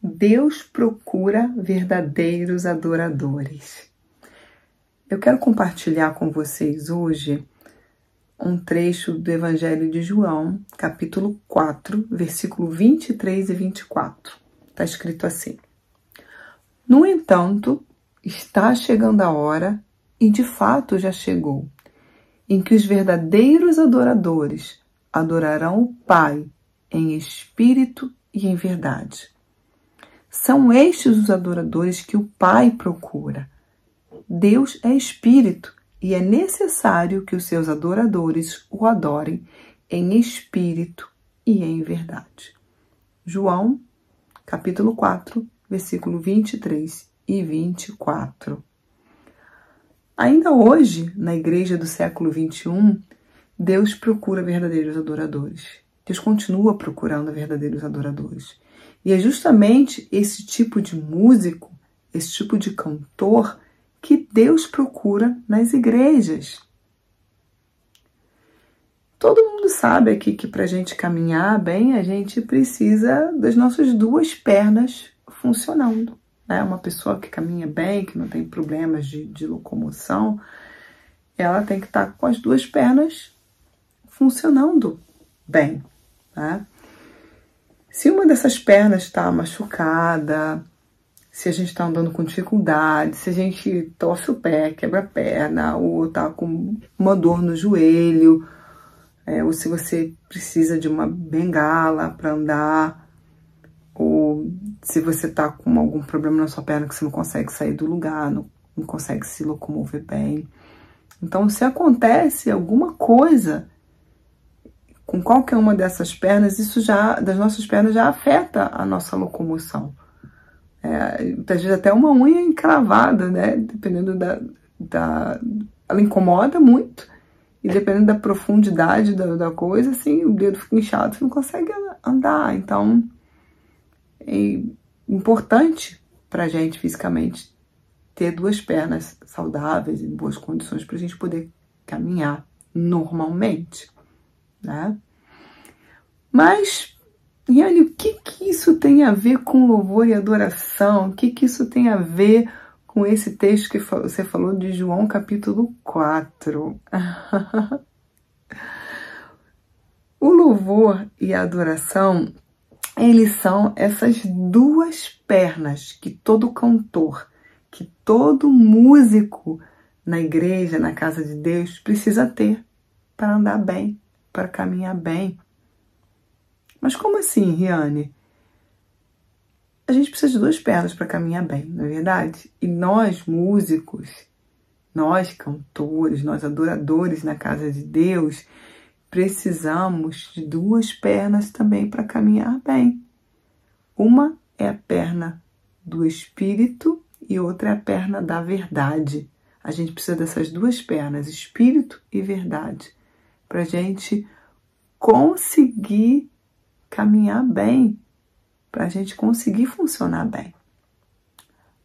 Deus procura verdadeiros adoradores. Eu quero compartilhar com vocês hoje um trecho do Evangelho de João, capítulo 4, versículo 23 e 24. Está escrito assim: No entanto, está chegando a hora, e de fato já chegou, em que os verdadeiros adoradores adorarão o Pai em espírito e em verdade. São estes os adoradores que o Pai procura. Deus é espírito e é necessário que os seus adoradores o adorem em espírito e em verdade. João, capítulo 4, versículo 23 e 24. Ainda hoje, na igreja do século XXI, Deus procura verdadeiros adoradores. Deus continua procurando verdadeiros adoradores. E é justamente esse tipo de músico, esse tipo de cantor, que Deus procura nas igrejas. Todo mundo sabe aqui que para a gente caminhar bem, a gente precisa das nossas duas pernas funcionando. Né? Uma pessoa que caminha bem, que não tem problemas de locomoção, ela tem que estar com as duas pernas funcionando bem. Né? Se uma dessas pernas está machucada, se a gente está andando com dificuldade, se a gente torce o pé, quebra a perna, ou está com uma dor no joelho, ou se você precisa de uma bengala para andar, ou se você está com algum problema na sua perna que você não consegue sair do lugar, não consegue se locomover bem. Então, se acontece alguma coisa com qualquer uma dessas pernas, das nossas pernas já afeta a nossa locomoção. Às vezes até uma unha encravada, né? Dependendo ela incomoda muito, e dependendo da profundidade da coisa, assim, o dedo fica inchado, você não consegue andar. Então, é importante pra gente fisicamente ter duas pernas saudáveis, em boas condições, pra gente poder caminhar normalmente. Né? Mas, Riane, o que isso tem a ver com louvor e adoração? O que isso tem a ver com esse texto que você falou de João capítulo 4? O louvor e a adoração, eles são essas duas pernas que todo cantor, que todo músico na igreja, na casa de Deus, precisa ter para andar bem, para caminhar bem. Mas como assim, Riane? A gente precisa de duas pernas para caminhar bem, não é verdade? E nós, músicos, nós, cantores, nós, adoradores na casa de Deus, precisamos de duas pernas também para caminhar bem. Uma é a perna do Espírito e outra é a perna da verdade. A gente precisa dessas duas pernas, Espírito e verdade, para a gente conseguir caminhar bem, para a gente conseguir funcionar bem.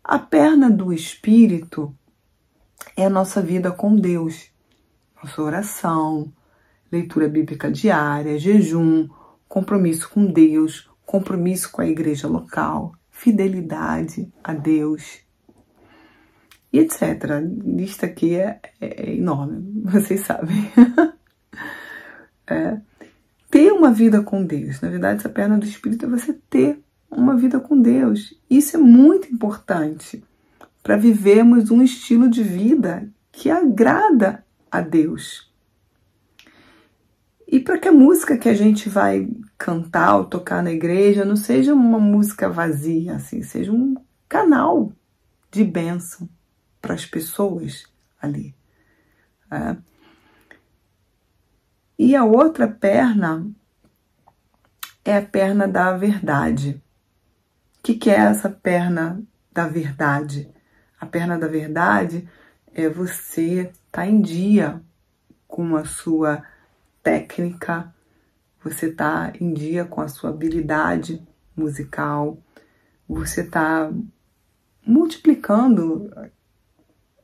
A perna do Espírito é a nossa vida com Deus, nossa oração, leitura bíblica diária, jejum, compromisso com Deus, compromisso com a igreja local, fidelidade a Deus, e etc. A lista aqui é enorme, vocês sabem. Ter uma vida com Deus. Na verdade, essa perna do Espírito é você ter uma vida com Deus. Isso é muito importante para vivermos um estilo de vida que agrada a Deus. E para que a música que a gente vai cantar ou tocar na igreja não seja uma música vazia, assim, seja um canal de bênção para as pessoas ali. E a outra perna é a perna da verdade. O que é essa perna da verdade? A perna da verdade é você estar em dia com a sua técnica, você está em dia com a sua habilidade musical, você está multiplicando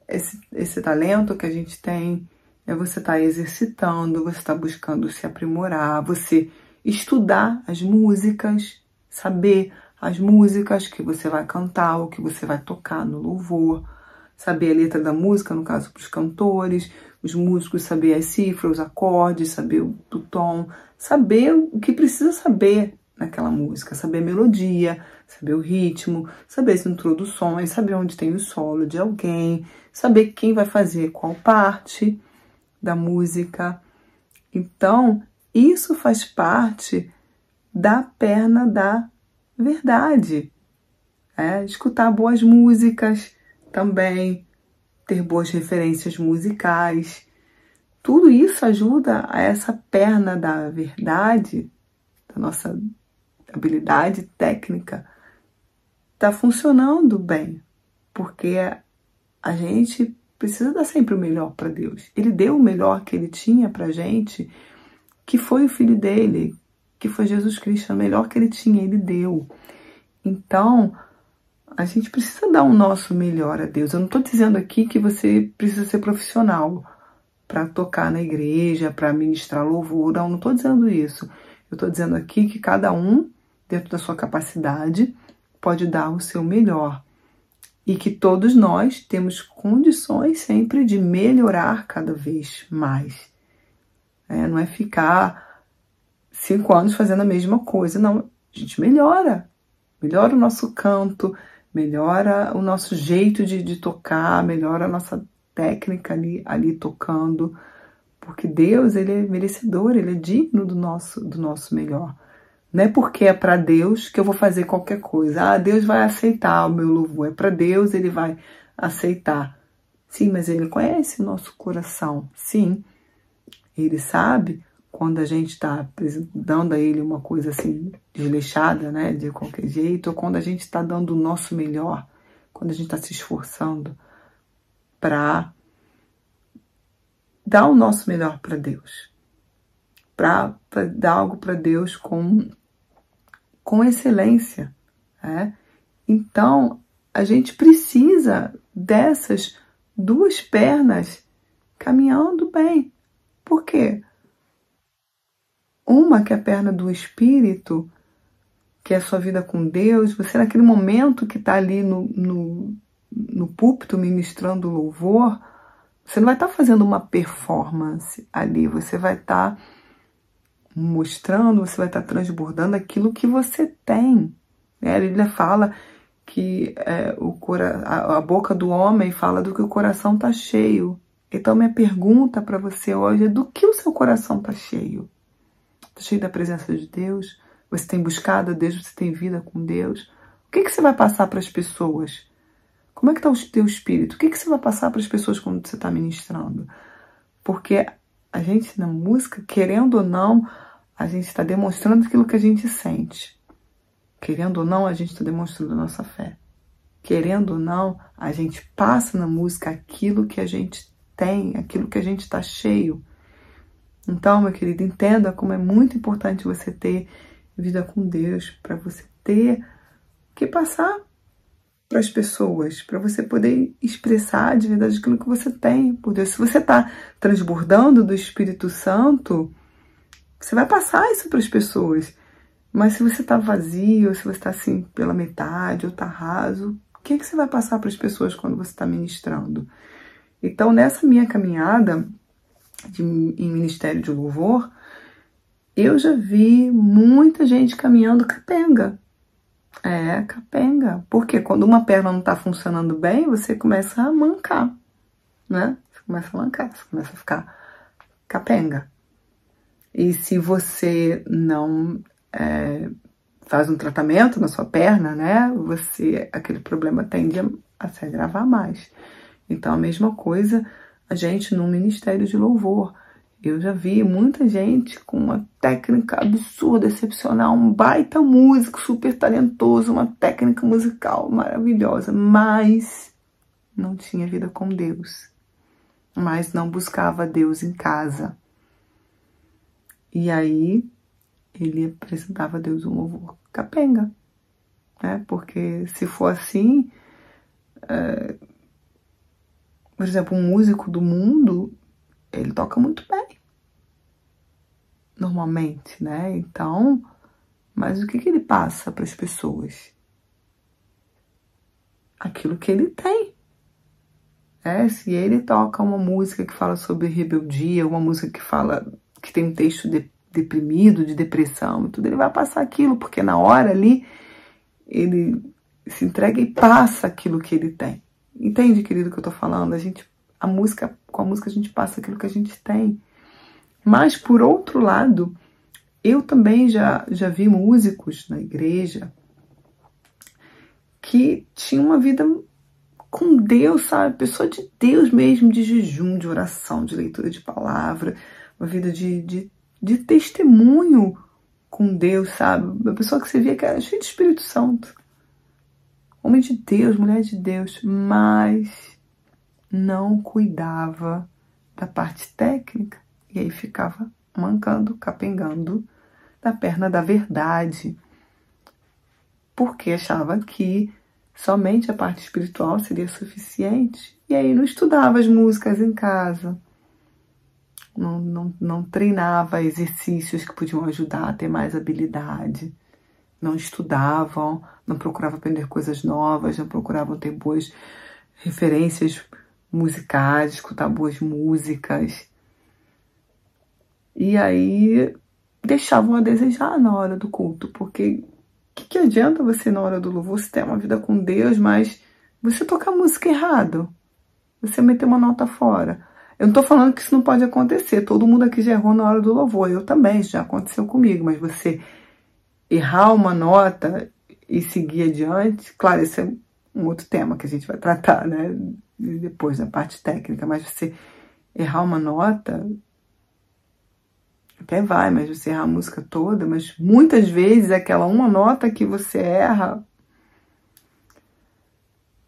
esse talento que a gente tem, você está exercitando, você está buscando se aprimorar, você estudar as músicas, saber as músicas que você vai cantar, o que você vai tocar no louvor, saber a letra da música, no caso para os cantores, os músicos saber as cifras, os acordes, saber o tom, saber o que precisa saber naquela música, saber a melodia, saber o ritmo, saber as introduções, saber onde tem o solo de alguém, saber quem vai fazer qual parte da música. Então, isso faz parte da perna da verdade. Escutar boas músicas também, ter boas referências musicais. Tudo isso ajuda a essa perna da verdade, da nossa habilidade técnica, tá funcionando bem, porque a gente precisa dar sempre o melhor para Deus. Ele deu o melhor que ele tinha pra gente, que foi o Filho dele, que foi Jesus Cristo, o melhor que ele tinha, ele deu. Então, a gente precisa dar o nosso melhor a Deus. Eu não estou dizendo aqui que você precisa ser profissional para tocar na igreja, para ministrar louvor, não estou dizendo isso. Eu estou dizendo aqui que cada um, dentro da sua capacidade, pode dar o seu melhor. E que todos nós temos condições sempre de melhorar cada vez mais. Não é ficar 5 anos fazendo a mesma coisa, não. A gente melhora. Melhora o nosso canto, melhora o nosso jeito de tocar, melhora a nossa técnica ali tocando. Porque Deus, ele é merecedor, ele é digno do nosso melhor. Não é porque é para Deus que eu vou fazer qualquer coisa. Deus vai aceitar o meu louvor. É para Deus, ele vai aceitar. Sim, mas ele conhece o nosso coração. Sim, ele sabe quando a gente está dando a ele uma coisa assim desleixada, né, de qualquer jeito, ou quando a gente está dando o nosso melhor, quando a gente está se esforçando para dar o nosso melhor para Deus, para dar algo para Deus com excelência. Então, a gente precisa dessas duas pernas caminhando bem. Por quê? Uma que é a perna do Espírito, que é a sua vida com Deus, você naquele momento que está ali no púlpito ministrando louvor, você não vai estar fazendo uma performance ali, você vai estar mostrando, você vai estar transbordando aquilo que você tem. A Bíblia fala que a boca do homem fala do que o coração está cheio. Então, minha pergunta para você hoje é: do que o seu coração está cheio? Está cheio da presença de Deus? Você tem buscado a Deus? Você tem vida com Deus? O que você vai passar para as pessoas? Como é que está o teu espírito? O que você vai passar para as pessoas quando você está ministrando? Porque a gente, na música, querendo ou não, a gente está demonstrando aquilo que a gente sente. Querendo ou não, a gente está demonstrando a nossa fé. Querendo ou não, a gente passa na música aquilo que a gente tem, aquilo que a gente está cheio. Então, meu querido, entenda como é muito importante você ter vida com Deus, para você ter que passar para as pessoas, para você poder expressar de verdade aquilo que você tem por Deus. Se você está transbordando do Espírito Santo, você vai passar isso para as pessoas. Mas se você está vazio, se você está assim pela metade ou está raso, o que você vai passar para as pessoas quando você está ministrando? Então, nessa minha caminhada em ministério de louvor, eu já vi muita gente caminhando capenga. Capenga. Porque quando uma perna não está funcionando bem, você começa a mancar, né? Você começa a mancar, você começa a ficar capenga. E se você não faz um tratamento na sua perna, né? Aquele problema tende a se agravar mais. Então, a mesma coisa, a gente no ministério de louvor. Eu já vi muita gente com uma técnica absurda, excepcional, um baita músico, super talentoso, uma técnica musical maravilhosa, mas não tinha vida com Deus, mas não buscava Deus em casa. E aí ele apresentava a Deus um louvor capenga, né? Porque se for assim, por exemplo, um músico do mundo, ele toca muito bem, normalmente, né? Então, mas o que ele passa para as pessoas? aquilo que ele tem. Se ele toca uma música que fala sobre rebeldia, uma música que tem um texto deprimido, de depressão, tudo, ele vai passar aquilo, porque na hora ali ele se entrega e passa aquilo que ele tem. Entende, querido, o que eu tô falando? Com a música a gente passa aquilo que a gente tem. Mas, por outro lado, eu também já vi músicos na igreja que tinham uma vida com Deus, sabe? Pessoa de Deus mesmo, de jejum, de oração, de leitura de palavra, uma vida de testemunho com Deus, sabe? Uma pessoa que você via que era cheia de Espírito Santo. Homem de Deus, mulher de Deus, mas não cuidava da parte técnica. E aí ficava mancando, capengando da perna da verdade. Porque achava que somente a parte espiritual seria suficiente. E aí não estudava as músicas em casa. Não treinava exercícios que podiam ajudar a ter mais habilidade. Não estudavam, não procuravam aprender coisas novas, não procuravam ter boas referências musicais, escutar boas músicas. E aí deixavam a desejar na hora do culto, porque o que adianta você na hora do louvor, você ter uma vida com Deus, mas você tocar música errado, você meter uma nota fora. Eu não tô falando que isso não pode acontecer, todo mundo aqui já errou na hora do louvor, eu também, já aconteceu comigo, mas você errar uma nota e seguir adiante, claro, esse é um outro tema que a gente vai tratar, né, depois da parte técnica, mas você errar uma nota, até vai, mas você errar a música toda, mas muitas vezes aquela uma nota que você erra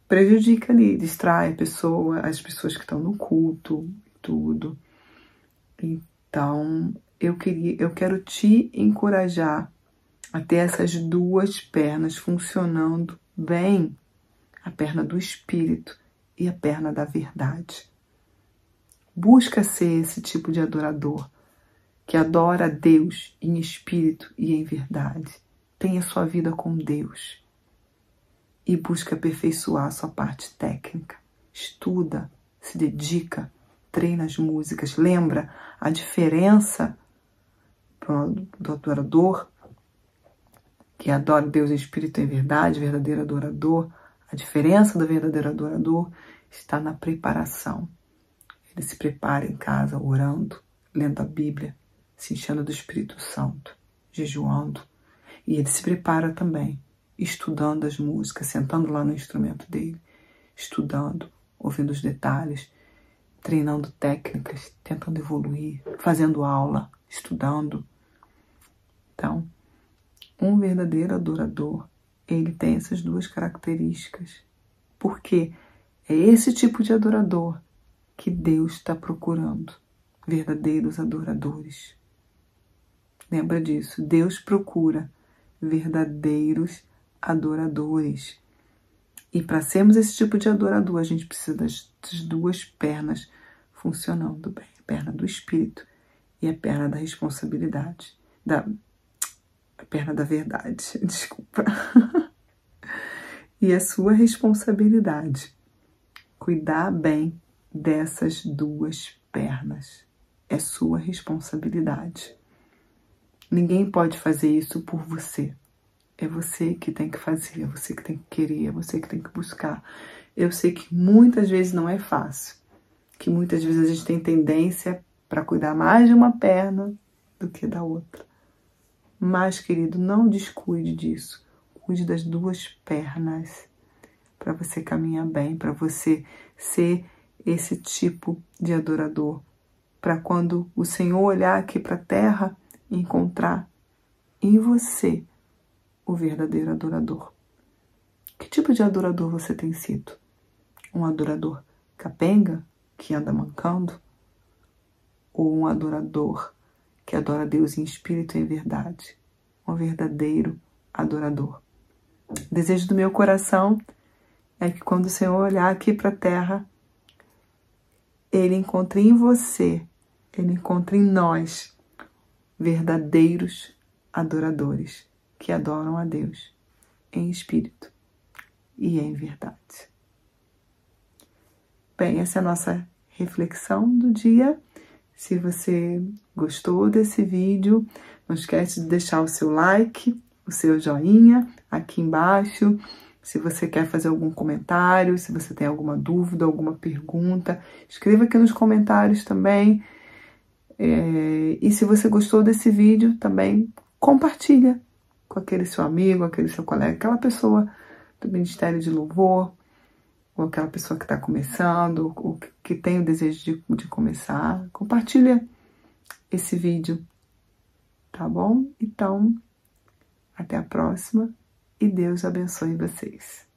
prejudica ali, distrai a pessoa, as pessoas que estão no culto, tudo. Então, eu quero te encorajar a ter essas duas pernas funcionando bem, a perna do Espírito e a perna da verdade. Busca ser esse tipo de adorador, que adora a Deus em espírito e em verdade. Tenha sua vida com Deus e busca aperfeiçoar a sua parte técnica. Estuda, se dedica, treina as músicas. Lembra a diferença do adorador, que adora Deus em espírito e em verdade, verdadeiro adorador. A diferença do verdadeiro adorador está na preparação. Ele se prepara em casa orando, lendo a Bíblia, se enchendo do Espírito Santo, jejuando. E ele se prepara também, estudando as músicas, sentando lá no instrumento dele, estudando, ouvindo os detalhes, treinando técnicas, tentando evoluir, fazendo aula, estudando. Então, um verdadeiro adorador, ele tem essas duas características. Porque é esse tipo de adorador que Deus está procurando. Verdadeiros adoradores. Lembra disso. Deus procura verdadeiros adoradores. E para sermos esse tipo de adorador, a gente precisa das duas pernas funcionando bem. A perna do Espírito e a perna da responsabilidade. A perna da verdade, desculpa. E a sua responsabilidade. Cuidar bem dessas duas pernas. É sua responsabilidade. Ninguém pode fazer isso por você. É você que tem que fazer, é você que tem que querer, é você que tem que buscar. Eu sei que muitas vezes não é fácil. Que muitas vezes a gente tem tendência para cuidar mais de uma perna do que da outra. Mas, querido, não descuide disso. Cuide das duas pernas para você caminhar bem, para você ser esse tipo de adorador. Para quando o Senhor olhar aqui para a terra e encontrar em você o verdadeiro adorador. Que tipo de adorador você tem sido? Um adorador capenga, que anda mancando? Ou um adorador que adora a Deus em espírito e em verdade? Um verdadeiro adorador. O desejo do meu coração é que quando o Senhor olhar aqui para a terra, Ele encontre em você, Ele encontre em nós, verdadeiros adoradores que adoram a Deus em espírito e em verdade. Bem, essa é a nossa reflexão do dia. Se você gostou desse vídeo, não esquece de deixar o seu like, o seu joinha aqui embaixo. Se você quer fazer algum comentário, se você tem alguma dúvida, alguma pergunta, escreva aqui nos comentários também. E se você gostou desse vídeo, também compartilha com aquele seu amigo, aquele seu colega, aquela pessoa do Ministério de Louvor, ou aquela pessoa que está começando, ou que tem o desejo de começar. Compartilha esse vídeo, tá bom? Então, até a próxima e Deus abençoe vocês.